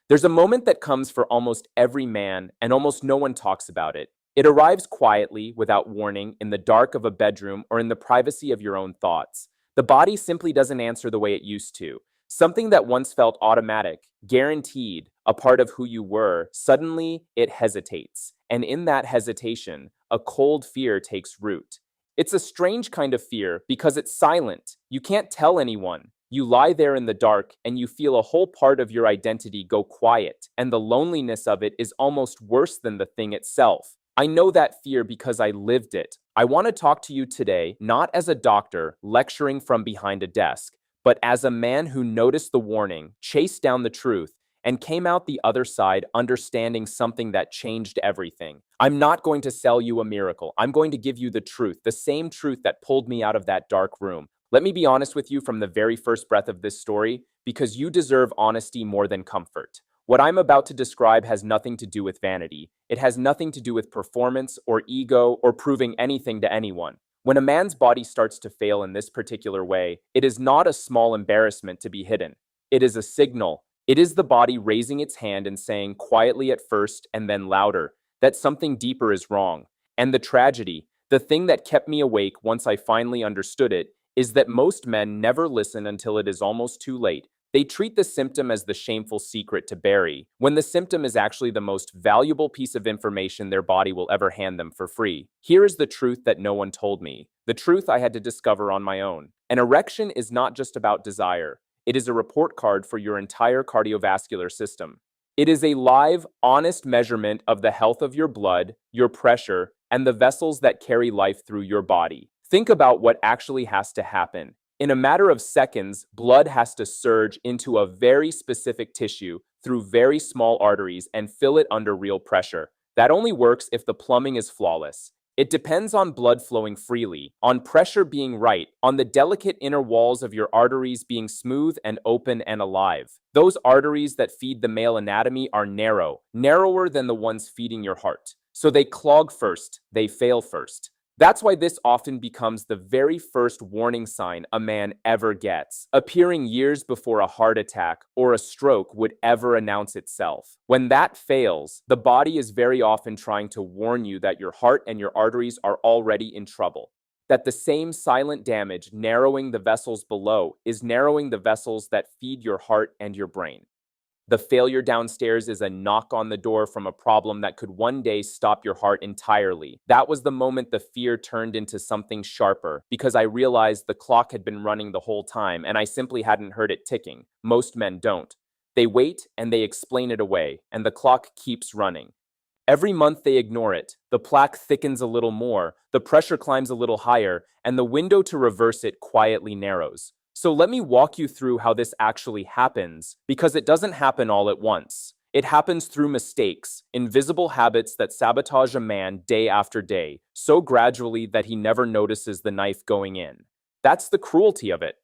There's a moment that comes for almost every man, and almost no one talks about it. It arrives quietly, without warning, in the dark of a bedroom or in the privacy of your own thoughts. The body simply doesn't answer the way it used to. Something that once felt automatic, guaranteed, a part of who you were, suddenly it hesitates. And in that hesitation, a cold fear takes root. It's a strange kind of fear because it's silent. You can't tell anyone. You lie there in the dark and you feel a whole part of your identity go quiet, and the loneliness of it is almost worse than the thing itself. I know that fear because I lived it. I want to talk to you today, not as a doctor lecturing from behind a desk, but as a man who noticed the warning, chased down the truth, and came out the other side understanding something that changed everything. I'm not going to sell you a miracle. I'm going to give you the truth, the same truth that pulled me out of that dark room. Let me be honest with you from the very first breath of this story, because you deserve honesty more than comfort. What I'm about to describe has nothing to do with vanity. It has nothing to do with performance or ego or proving anything to anyone. When a man's body starts to fail in this particular way, it is not a small embarrassment to be hidden. It is a signal. It is the body raising its hand and saying quietly at first and then louder that something deeper is wrong. And the tragedy, the thing that kept me awake once I finally understood it, is that most men never listen until it is almost too late. They treat the symptom as the shameful secret to bury, when the symptom is actually the most valuable piece of information their body will ever hand them for free. Here is the truth that no one told me, the truth I had to discover on my own. An erection is not just about desire. It is a report card for your entire cardiovascular system. It is a live, honest measurement of the health of your blood, your pressure, and the vessels that carry life through your body. Think about what actually has to happen. In a matter of seconds, blood has to surge into a very specific tissue through very small arteries and fill it under real pressure. That only works if the plumbing is flawless. It depends on blood flowing freely, on pressure being right, on the delicate inner walls of your arteries being smooth and open and alive. Those arteries that feed the male anatomy are narrow, narrower than the ones feeding your heart. So they clog first, they fail first. That's why this often becomes the very first warning sign a man ever gets, appearing years before a heart attack or a stroke would ever announce itself. When that fails, the body is very often trying to warn you that your heart and your arteries are already in trouble. That the same silent damage narrowing the vessels below is narrowing the vessels that feed your heart and your brain. The failure downstairs is a knock on the door from a problem that could one day stop your heart entirely. That was the moment the fear turned into something sharper, because I realized the clock had been running the whole time and I simply hadn't heard it ticking. Most men don't. They wait and they explain it away, and the clock keeps running. Every month they ignore it. The plaque thickens a little more, the pressure climbs a little higher, and the window to reverse it quietly narrows. So let me walk you through how this actually happens, because it doesn't happen all at once. It happens through mistakes, invisible habits that sabotage a man day after day, so gradually that he never notices the knife going in. That's the cruelty of it.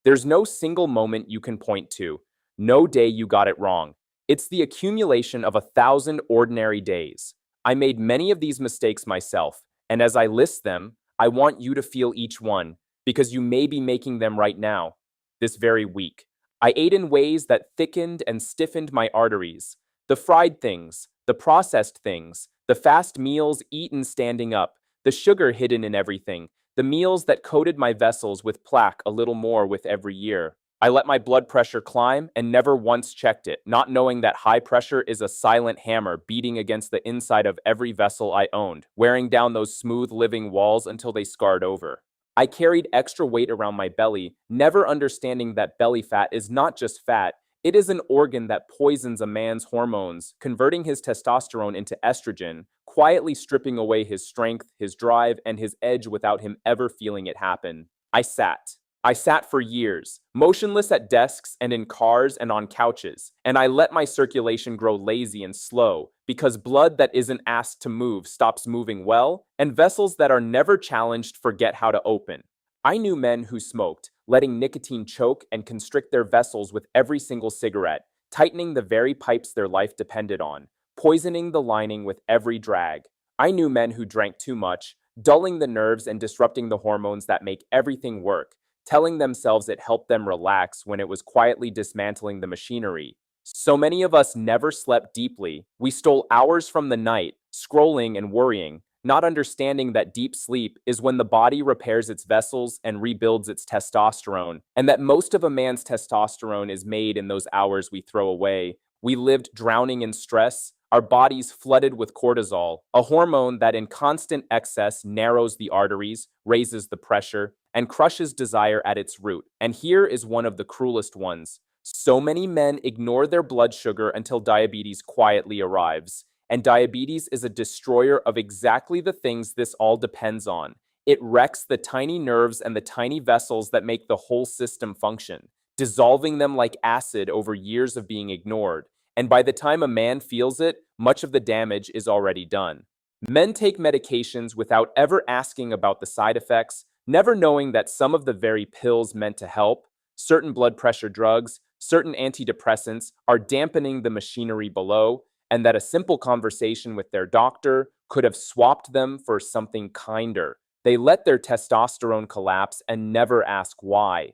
There's no single moment you can point to, no day you got it wrong. It's the accumulation of 1,000 ordinary days. I made many of these mistakes myself, and as I list them, I want you to feel each one, because you may be making them right now, this very week. I ate in ways that thickened and stiffened my arteries. The fried things, the processed things, the fast meals eaten standing up, the sugar hidden in everything, the meals that coated my vessels with plaque a little more with every year. I let my blood pressure climb and never once checked it, not knowing that high pressure is a silent hammer beating against the inside of every vessel I owned, wearing down those smooth living walls until they scarred over. I carried extra weight around my belly, never understanding that belly fat is not just fat, it is an organ that poisons a man's hormones, converting his testosterone into estrogen, quietly stripping away his strength, his drive, and his edge without him ever feeling it happen. I sat. I sat for years, motionless at desks and in cars and on couches, and I let my circulation grow lazy and slow, because blood that isn't asked to move stops moving well, and vessels that are never challenged forget how to open. I knew men who smoked, letting nicotine choke and constrict their vessels with every single cigarette, tightening the very pipes their life depended on, poisoning the lining with every drag. I knew men who drank too much, dulling the nerves and disrupting the hormones that make everything work, telling themselves it helped them relax when it was quietly dismantling the machinery. So many of us never slept deeply. We stole hours from the night, scrolling and worrying, not understanding that deep sleep is when the body repairs its vessels and rebuilds its testosterone, and that most of a man's testosterone is made in those hours we throw away. We lived drowning in stress, our bodies flooded with cortisol, a hormone that in constant excess narrows the arteries, raises the pressure, and crushes desire at its root. And here is one of the cruelest ones. So many men ignore their blood sugar until diabetes quietly arrives. And diabetes is a destroyer of exactly the things this all depends on. It wrecks the tiny nerves and the tiny vessels that make the whole system function, dissolving them like acid over years of being ignored. And by the time a man feels it, much of the damage is already done. Men take medications without ever asking about the side effects, never knowing that some of the very pills meant to help, certain blood pressure drugs, certain antidepressants, are dampening the machinery below, and that a simple conversation with their doctor could have swapped them for something kinder. They let their testosterone collapse and never ask why.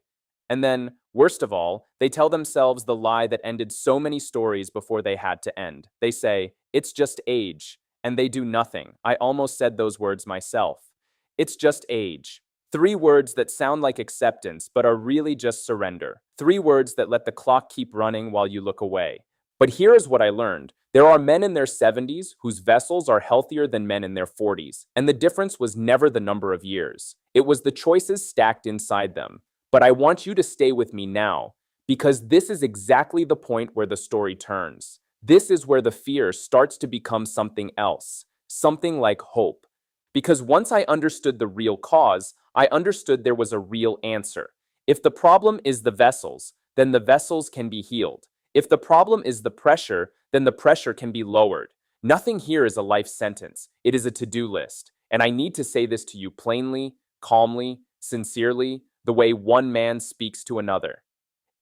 And then, worst of all, they tell themselves the lie that ended so many stories before they had to end. They say, "It's just age," and they do nothing. I almost said those words myself. It's just age. Three words that sound like acceptance, but are really just surrender. Three words that let the clock keep running while you look away. But here is what I learned. There are men in their 70s whose vessels are healthier than men in their 40s, and the difference was never the number of years. It was the choices stacked inside them. But I want you to stay with me now, because this is exactly the point where the story turns. This is where the fear starts to become something else, something like hope. Because once I understood the real cause, I understood there was a real answer. If the problem is the vessels, then the vessels can be healed. If the problem is the pressure, then the pressure can be lowered. Nothing here is a life sentence. It is a to-do list. And I need to say this to you plainly, calmly, sincerely, the way one man speaks to another.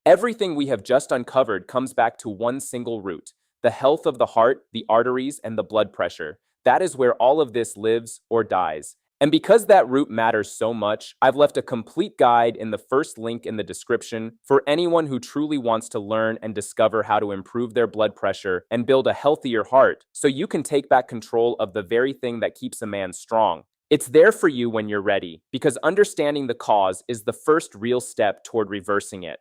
Everything we have just uncovered comes back to one single root: the health of the heart, the arteries, and the blood pressure. That is where all of this lives or dies. And because that root matters so much, I've left a complete guide in the first link in the description for anyone who truly wants to learn and discover how to improve their blood pressure and build a healthier heart, so you can take back control of the very thing that keeps a man strong. It's there for you when you're ready, because understanding the cause is the first real step toward reversing it.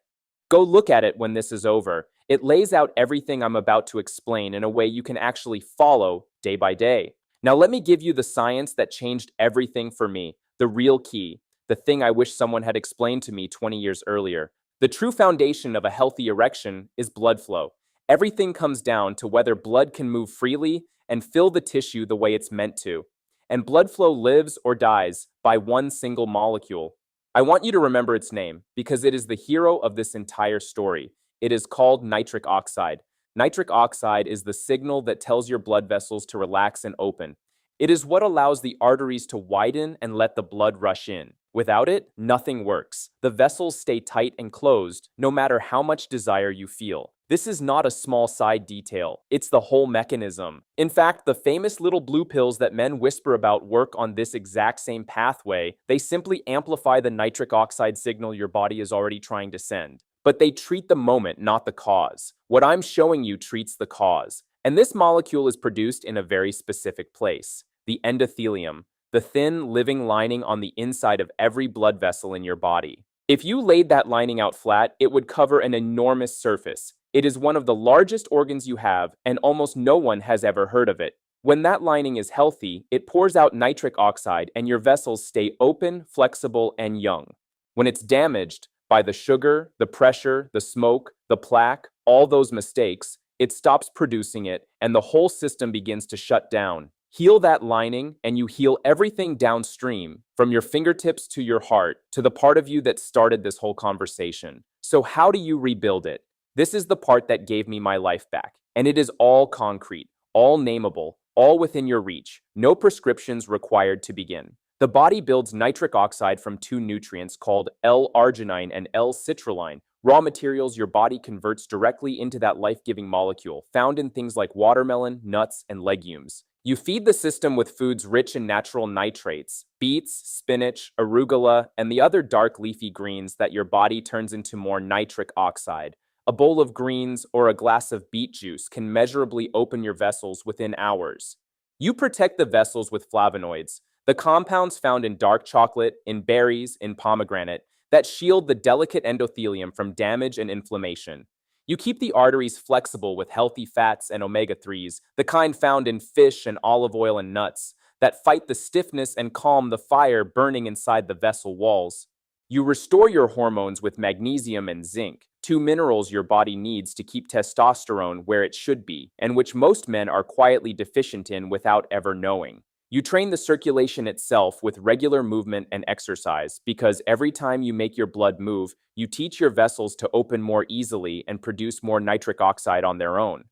Go look at it when this is over. It lays out everything I'm about to explain in a way you can actually follow day by day. Now let me give you the science that changed everything for me, the real key, the thing I wish someone had explained to me 20 years earlier. The true foundation of a healthy erection is blood flow. Everything comes down to whether blood can move freely and fill the tissue the way it's meant to. And blood flow lives or dies by one single molecule. I want you to remember its name because it is the hero of this entire story. It is called nitric oxide. Nitric oxide is the signal that tells your blood vessels to relax and open. It is what allows the arteries to widen and let the blood rush in. Without it, nothing works. The vessels stay tight and closed, no matter how much desire you feel. This is not a small side detail. It's the whole mechanism. In fact, the famous little blue pills that men whisper about work on this exact same pathway. They simply amplify the nitric oxide signal your body is already trying to send. But they treat the moment, not the cause. What I'm showing you treats the cause. And this molecule is produced in a very specific place, the endothelium, the thin, living lining on the inside of every blood vessel in your body. If you laid that lining out flat, it would cover an enormous surface. It is one of the largest organs you have, and almost no one has ever heard of it. When that lining is healthy, it pours out nitric oxide and your vessels stay open, flexible, and young. When it's damaged by the sugar, the pressure, the smoke, the plaque, all those mistakes, it stops producing it and the whole system begins to shut down. Heal that lining and you heal everything downstream, from your fingertips to your heart, to the part of you that started this whole conversation. So how do you rebuild it? This is the part that gave me my life back, and it is all concrete, all nameable, all within your reach. No prescriptions required to begin. The body builds nitric oxide from two nutrients called L-arginine and L-citrulline, raw materials your body converts directly into that life-giving molecule, found in things like watermelon, nuts, and legumes. You feed the system with foods rich in natural nitrates, beets, spinach, arugula, and the other dark leafy greens that your body turns into more nitric oxide. A bowl of greens or a glass of beet juice can measurably open your vessels within hours. You protect the vessels with flavonoids, the compounds found in dark chocolate, in berries, in pomegranate, that shield the delicate endothelium from damage and inflammation. You keep the arteries flexible with healthy fats and omega-3s, the kind found in fish and olive oil and nuts, that fight the stiffness and calm the fire burning inside the vessel walls. You restore your hormones with magnesium and zinc, two minerals your body needs to keep testosterone where it should be, and which most men are quietly deficient in without ever knowing. You train the circulation itself with regular movement and exercise because every time you make your blood move, you teach your vessels to open more easily and produce more nitric oxide on their own.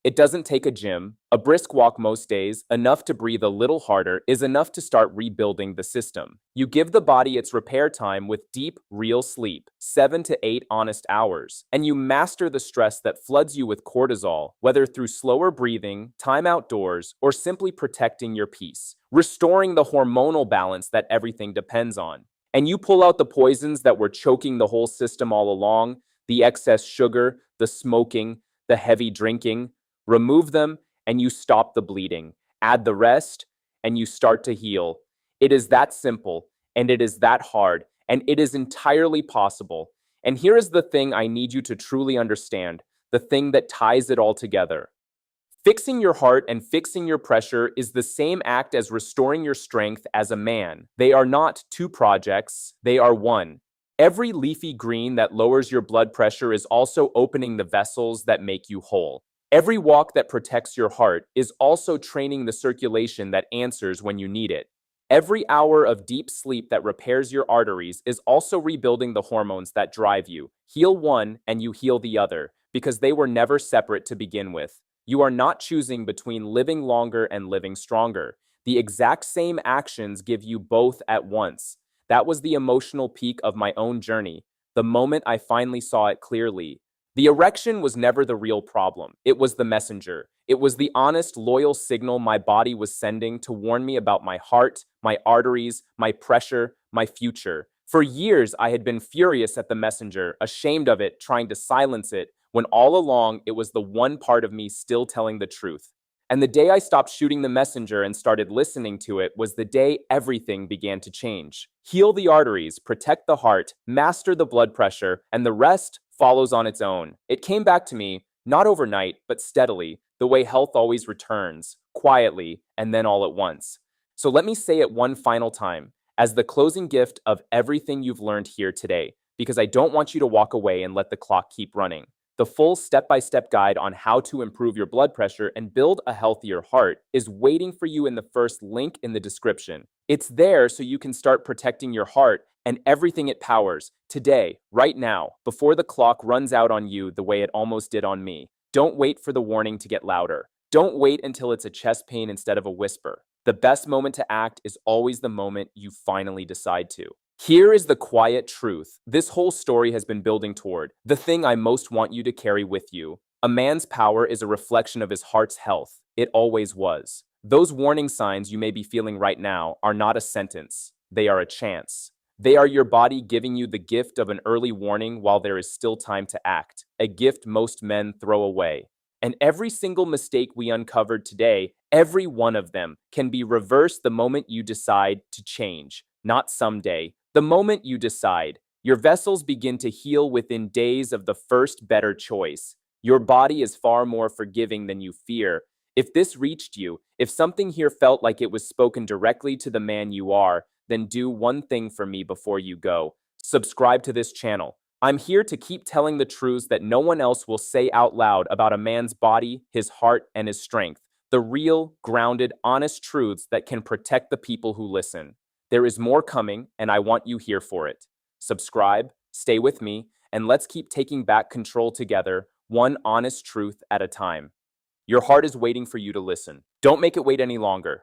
It doesn't take a gym. A brisk walk most days, enough to breathe a little harder, is enough to start rebuilding the system. You give the body its repair time with deep, real sleep, 7 to 8 honest hours, and you master the stress that floods you with cortisol, whether through slower breathing, time outdoors, or simply protecting your peace, restoring the hormonal balance that everything depends on. And you pull out the poisons that were choking the whole system all along, the excess sugar, the smoking, the heavy drinking. Remove them, and you stop the bleeding. Add the rest, and you start to heal. It is that simple, and it is that hard, and it is entirely possible. And here is the thing I need you to truly understand, the thing that ties it all together. Fixing your heart and fixing your pressure is the same act as restoring your strength as a man. They are not two projects, they are one. Every leafy green that lowers your blood pressure is also opening the vessels that make you whole. Every walk that protects your heart is also training the circulation that answers when you need it. Every hour of deep sleep that repairs your arteries is also rebuilding the hormones that drive you. Heal one and you heal the other, because they were never separate to begin with. You are not choosing between living longer and living stronger. The exact same actions give you both at once. That was the emotional peak of my own journey, the moment I finally saw it clearly. The erection was never the real problem. It was the messenger. It was the honest, loyal signal my body was sending to warn me about my heart, my arteries, my pressure, my future. For years, I had been furious at the messenger, ashamed of it, trying to silence it, when all along it was the one part of me still telling the truth. And the day I stopped shooting the messenger and started listening to it was the day everything began to change. Heal the arteries, protect the heart, master the blood pressure, and the rest follows on its own. It came back to me, not overnight, but steadily, the way health always returns, quietly, and then all at once. So let me say it one final time, as the closing gift of everything you've learned here today, because I don't want you to walk away and let the clock keep running. The full step-by-step guide on how to improve your blood pressure and build a healthier heart is waiting for you in the first link in the description. It's there so you can start protecting your heart and everything it powers, today, right now, before the clock runs out on you the way it almost did on me. Don't wait for the warning to get louder. Don't wait until it's a chest pain instead of a whisper. The best moment to act is always the moment you finally decide to. Here is the quiet truth this whole story has been building toward, the thing I most want you to carry with you. A man's power is a reflection of his heart's health. It always was. Those warning signs you may be feeling right now are not a sentence. They are a chance. They are your body giving you the gift of an early warning while there is still time to act, a gift most men throw away. And every single mistake we uncovered today, every one of them, can be reversed the moment you decide to change, not someday. The moment you decide, your vessels begin to heal within days of the first better choice. Your body is far more forgiving than you fear. If this reached you, if something here felt like it was spoken directly to the man you are, then do one thing for me before you go. Subscribe to this channel. I'm here to keep telling the truths that no one else will say out loud about a man's body, his heart, and his strength. The real, grounded, honest truths that can protect the people who listen. There is more coming, and I want you here for it. Subscribe, stay with me, and let's keep taking back control together, one honest truth at a time. Your heart is waiting for you to listen. Don't make it wait any longer.